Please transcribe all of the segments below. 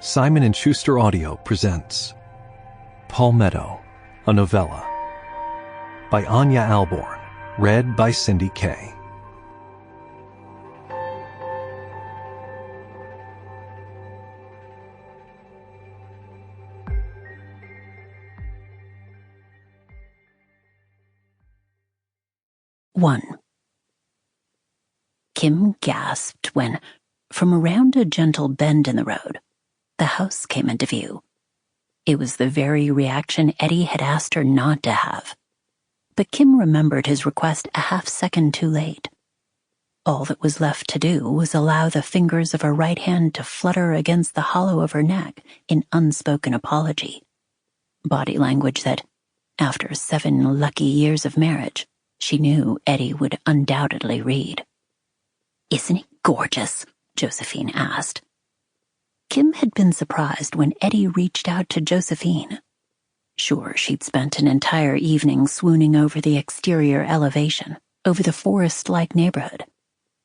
Simon & Schuster Audio presents Palmetto, a novella by Ania Ahlborn, read by Cindy Kay. One. Kim gasped when, from around a gentle bend in the road, the house came into view. It was the very reaction Eddie had asked her not to have. But Kim remembered his request a half-second too late. All that was left to do was allow the fingers of her right hand to flutter against the hollow of her neck in unspoken apology. Body language that, after 7 lucky years of marriage, she knew Eddie would undoubtedly read. "Isn't he gorgeous?" Josephine asked. Kim had been surprised when Eddie reached out to Josephine. Sure, she'd spent an entire evening swooning over the exterior elevation, over the forest-like neighborhood,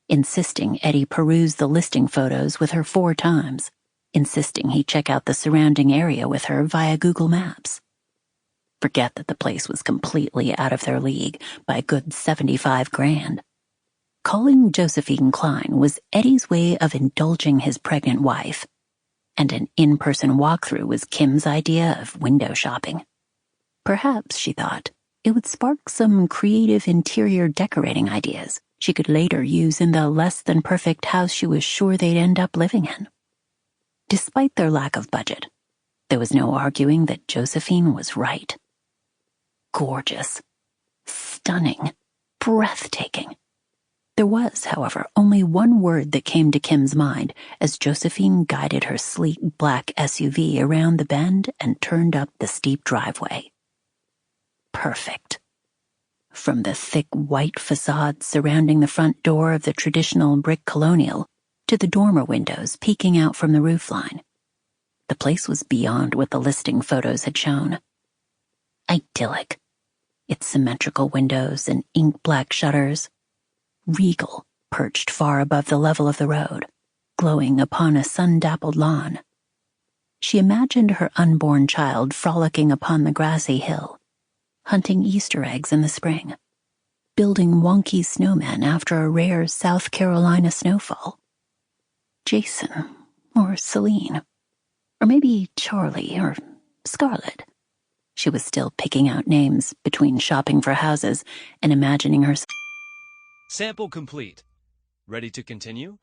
insisting Eddie peruse the listing photos with her 4 times, insisting he check out the surrounding area with her via Google Maps. Forget that the place was completely out of their league by a good $75,000. Calling Josephine Klein was Eddie's way of indulging his pregnant wife, and an in-person walkthrough was Kim's idea of window shopping. Perhaps, she thought, it would spark some creative interior decorating ideas she could later use in the less-than-perfect house she was sure they'd end up living in. Despite their lack of budget, there was no arguing that Josephine was right. Gorgeous, stunning, breathtaking. There was, however, only one word that came to Kim's mind as Josephine guided her sleek black SUV around the bend and turned up the steep driveway. Perfect. From the thick white facade surrounding the front door of the traditional brick colonial to the dormer windows peeking out from the roofline, the place was beyond what the listing photos had shown. Idyllic. Its symmetrical windows and ink-black shutters. Regal, perched far above the level of the road, glowing upon a sun-dappled lawn. She imagined her unborn child frolicking upon the grassy hill, hunting Easter eggs in the spring, building wonky snowmen after a rare South Carolina snowfall. Jason, or Celine, or maybe Charlie, or Scarlett. She was still picking out names between shopping for houses and imagining herself. Sample complete. Ready to continue?